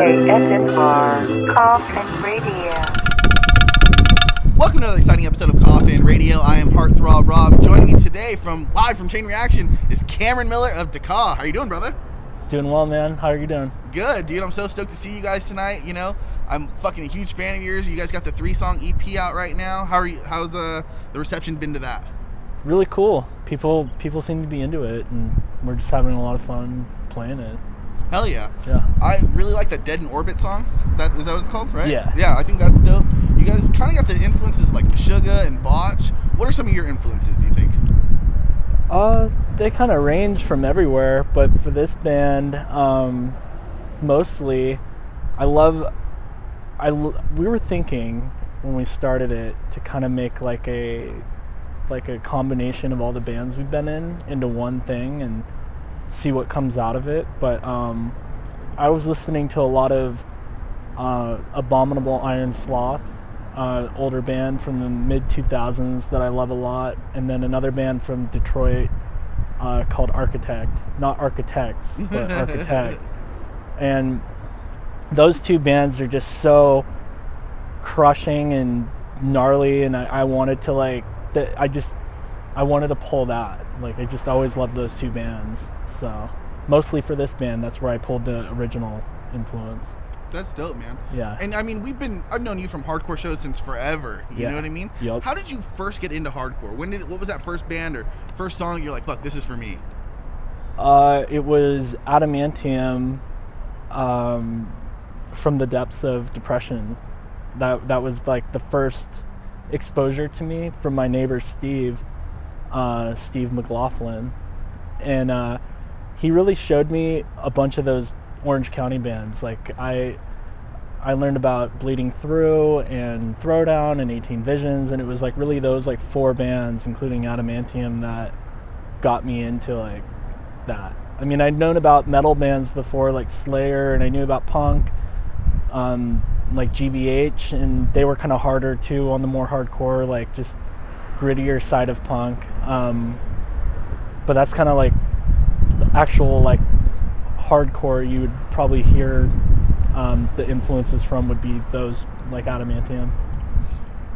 KSNR Coffin Radio. Welcome to another exciting episode of Coffin Radio. I am Heartthrob Rob. Joining me today live from Chain Reaction is Cameron Miller of Duhkha. How are you doing, brother? Doing well, man. How are you doing? Good, dude. I'm so stoked to see you guys tonight. You know, I'm fucking a huge fan of yours. You guys got the 3-song EP out right now. How's the reception been to that? Really cool. People seem to be into it, and we're just having a lot of fun playing it. Hell yeah. Yeah. I really like that Dead in Orbit song. Is that what it's called, right? Yeah. Yeah, I think that's dope. You guys kind of got the influences like Meshuggah and Botch. What are some of your influences, do you think? They kind of range from everywhere, but for this band, mostly, we were thinking when we started it to kind of make like a combination of all the bands we've been in into one thing and see what comes out of it. But I was listening to a lot of Abominable Iron Sloth, older band from the mid-2000s that I love a lot, and then another band from Detroit called Architect. Not Architects, but Architect. And those two bands are just so crushing and gnarly, and I wanted to I wanted to pull that. Like, I just always loved those two bands. So mostly for this band, that's where I pulled the original influence. That's dope, man. Yeah. And I mean, I've known you from hardcore shows since forever. You know what I mean? Yep. How did you first get into hardcore? What was that first band or first song you're like, fuck, this is for me? It was Adamantium, from the depths of depression. That was like the first exposure to me from my neighbor Steve McLaughlin, and he really showed me a bunch of those Orange County bands. Like I learned about Bleeding Through and Throwdown and 18 Visions, and it was like really those like 4 bands, including Adamantium, that got me into like that. I mean, I'd known about metal bands before, like Slayer, and I knew about punk, like GBH, and they were kind of harder too, on the more hardcore, like just grittier side of punk. But that's kind of like the actual like hardcore you would probably hear the influences from would be those, like Adamantium.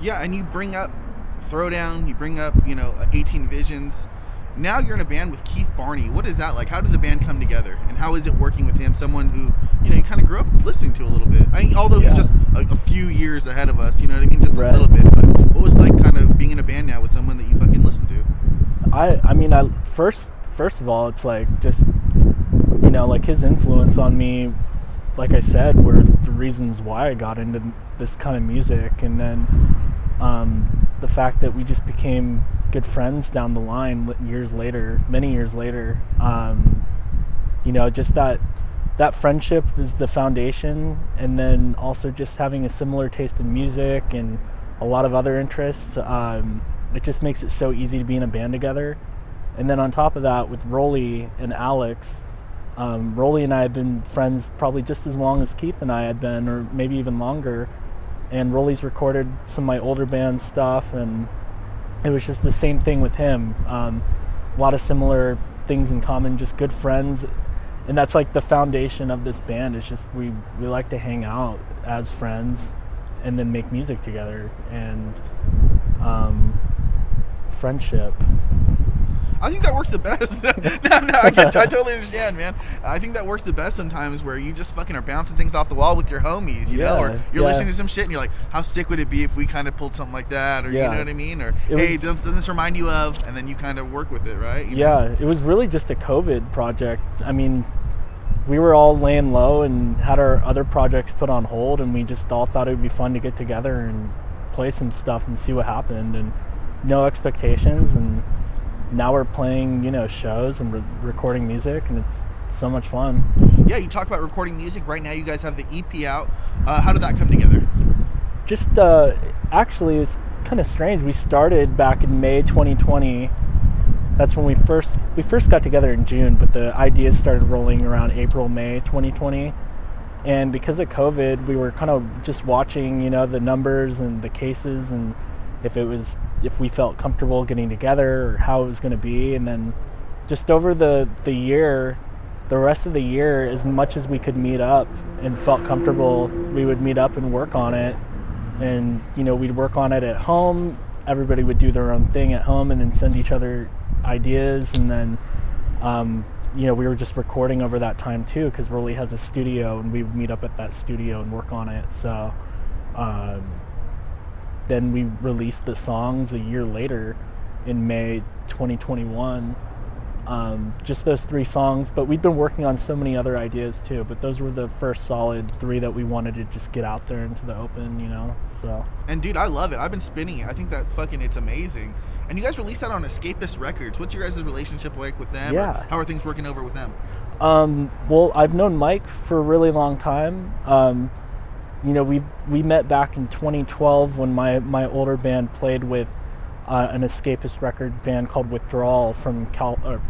Yeah, and you bring up Throwdown, you bring up 18 Visions. Now you're in a band with Keith Barney. What is that like? How did the band come together, and how is it working with him, someone who you kind of grew up listening to a little bit? I mean, although he's just a few years ahead of us, you know what I mean, just right. A little bit. But what was it like kind of being in a band now with someone that you fucking listen to? I first of all, it's like just like his influence on me, like I said, were the reasons why I got into this kind of music, and then the fact that we just became good friends down the line many years later. Just that friendship is the foundation, and then also just having a similar taste in music and a lot of other interests. It just makes it so easy to be in a band together. And then on top of that, with Rolly and Alex, Rolly and I have been friends probably just as long as Keith and I had been, or maybe even longer. And Rolly's recorded some of my older band stuff, and it was just the same thing with him. A lot of similar things in common, just good friends. And that's like the foundation of this band. It's just we like to hang out as friends and then make music together, and friendship. I think that works the best. No, I totally understand, man. I think that works the best sometimes, where you just fucking are bouncing things off the wall with your homies, you know, or you're listening to some shit and you're like, how sick would it be if we kind of pulled something like that, or you know what I mean, or hey, doesn't this remind you of, and then you kind of work with it, right? You know? It was really just a COVID project. I mean, we were all laying low and had our other projects put on hold, and we just all thought it would be fun to get together and play some stuff and see what happened, and no expectations, and now we're playing, shows and recording music, and it's so much fun. Yeah, you talk about recording music. Right now you guys have the EP out. How did that come together? Just, actually, it's kind of strange. We started back in May 2020. That's when we first got together in June, but the ideas started rolling around April, May 2020. And because of COVID, we were kind of just watching, the numbers and the cases, and if we felt comfortable getting together or how it was going to be. And then just over the year, the rest of the year, as much as we could meet up and felt comfortable, we would meet up and work on it. And, we'd work on it at home. Everybody would do their own thing at home and then send each other ideas. And then, we were just recording over that time too, because Rolly has a studio, and we would meet up at that studio and work on it. So then we released the songs a year later in May 2021. Just those 3 songs, but we'd been working on so many other ideas too, but those were the first solid 3 that we wanted to just get out there into the open, so. And dude, I love it. I've been spinning it. I think that it's amazing. And you guys released that on Escapist Records. What's your guys' relationship like with them? Yeah. Or how are things working over with them? Well, I've known Mike for a really long time. We met back in 2012 when my older band played with an Escapist record band called Withdrawal from Canada,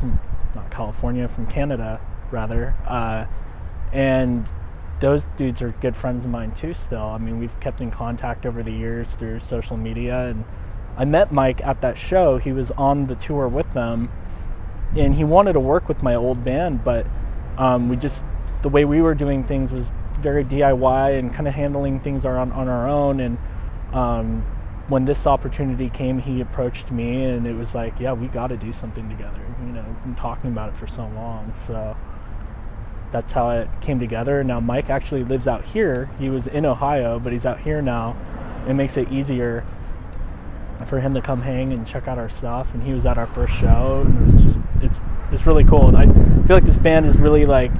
rather. And those dudes are good friends of mine too still. I mean, we've kept in contact over the years through social media, and I met Mike at that show. He was on the tour with them, and he wanted to work with my old band, but the way we were doing things was very DIY and kind of handling things on our own. And when this opportunity came, he approached me, and it was like, yeah, we got to do something together. We've been talking about it for so long. So that's how it came together. Now Mike actually lives out here. He was in Ohio, but he's out here now. It makes it easier for him to come hang and check out our stuff. And he was at our first show, and it was it's really cool. And I feel like this band is really like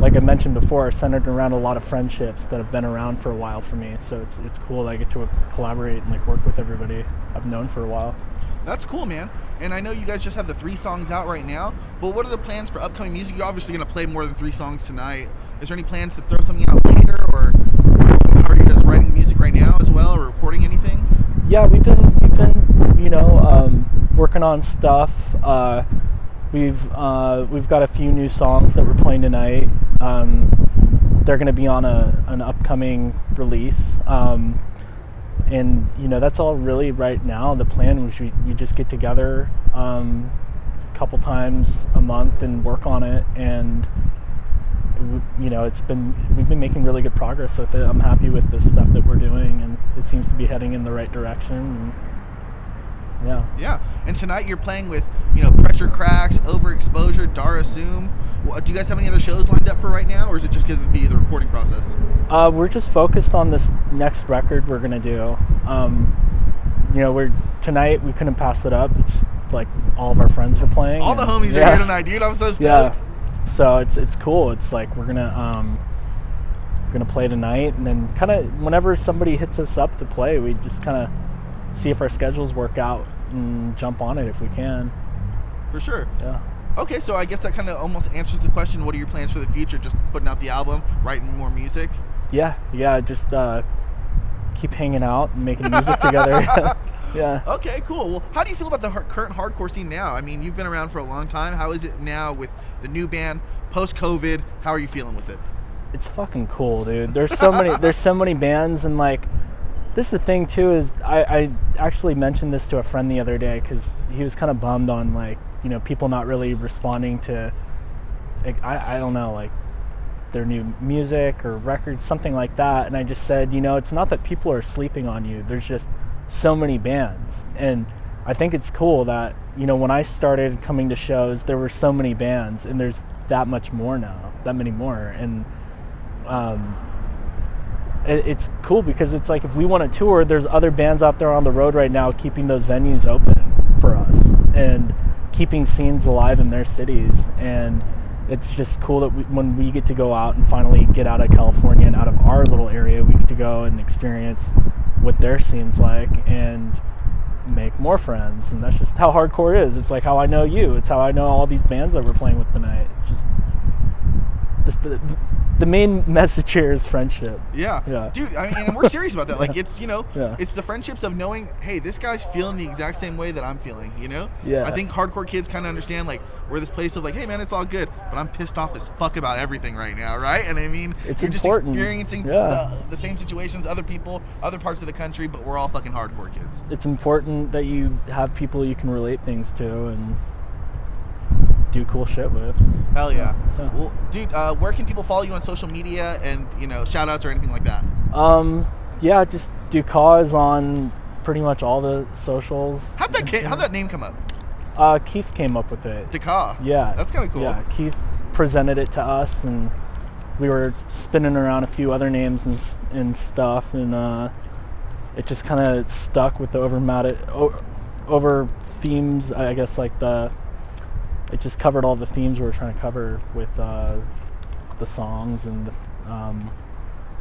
I mentioned before, centered around a lot of friendships that have been around for a while for me. So it's cool that I get to collaborate and work with everybody I've known for a while. That's cool, man. And I know you guys just have the 3 songs out right now, but what are the plans for upcoming music? You're obviously going to play more than 3 songs tonight. Is there any plans to throw something out later, or how are you guys writing music right now as well, or recording anything? Yeah, we've been working on stuff. We've got a few new songs that we're playing tonight. They're going to be on an upcoming release. And that's all really right now. The plan was we just get together a couple times a month and work on it. And we've been making really good progress with it. I'm happy with the stuff that we're doing, and it seems to be heading in the right direction. And yeah. And tonight you're playing with Pressure Cracks, Overexposure, Dara Zoom. Do you guys have any other shows lined up for right now, or is it just going to be the recording process? We're just focused on this next record we're going to do. Tonight we couldn't pass it up. It's like all of our friends are playing. All the homies are here tonight, dude. I'm so stoked. Yeah. So it's cool. It's like we're gonna play tonight, and then kind of whenever somebody hits us up to play, we just kind of see if our schedules work out and jump on it if we can. For sure. Yeah. Okay, so I guess that kind of almost answers the question, what are your plans for the future? Just putting out the album, writing more music? Yeah, just keep hanging out and making music together. Yeah. Okay, cool. Well, how do you feel about the current hardcore scene now? I mean, you've been around for a long time. How is it now with the new band, post-COVID? How are you feeling with it? It's fucking cool, dude. There's so many bands, and this is the thing too, is I actually mentioned this to a friend the other day, because he was kind of bummed on people not really responding to I don't know, their new music or records, something like that. And I just said, it's not that people are sleeping on you, there's just so many bands. And I think it's cool that when I started coming to shows, there were so many bands, and there's that much more now, that many more. And it's cool because it's like, if we want to tour, there's other bands out there on the road right now keeping those venues open for us and keeping scenes alive in their cities. And it's just cool that when we get to go out and finally get out of California and out of our little area, we get to go and experience what their scene's like and make more friends. And that's just how hardcore is. It's like how I know you. It's how I know all these bands that we're playing with tonight. Just the main message here is friendship. Yeah. Dude, I mean, and we're serious about that. Like, it's, Yeah. it's the friendships of knowing, hey, this guy's feeling the exact same way that I'm feeling, Yeah. I think hardcore kids kind of understand, we're this place of, hey, man, it's all good, but I'm pissed off as fuck about everything right now, right? And I mean, it's you're important. Just experiencing the same situations, other people, other parts of the country, but we're all fucking hardcore kids. It's important that you have people you can relate things to, and do cool shit with. Hell yeah. Yeah. Well, dude, where can people follow you on social media and, shout outs or anything like that? Yeah, just Duhkha is on pretty much all the socials. How'd that name come up? Keith came up with it. Duhkha. Yeah. That's kind of cool. Yeah, Keith presented it to us, and we were spinning around a few other names and stuff, and it just kind of stuck with the over themes. I guess it just covered all the themes we were trying to cover with the songs and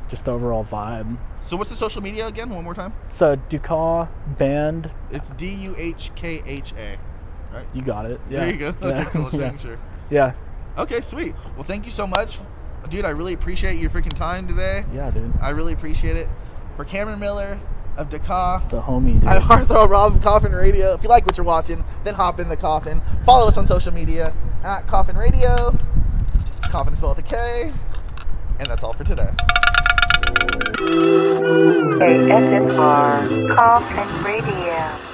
just the overall vibe. So what's the social media again? One more time. So Duhkha Band. It's Duhkha, right? You got it. Yeah. There you go. Yeah. Okay, cool. Yeah. Sure. Yeah. Okay, sweet. Well, thank you so much. Dude, I really appreciate your freaking time today. Yeah, dude. I really appreciate it. For Cameron Miller of Duhkha, The homie, dude. I'm Heartthrob Rob of Coffin Radio. If you like what you're watching, then hop in the coffin. Follow us on social media at Coffin Radio. Coffin is spelled with a K. And that's all for today. ASMR Coffin Radio.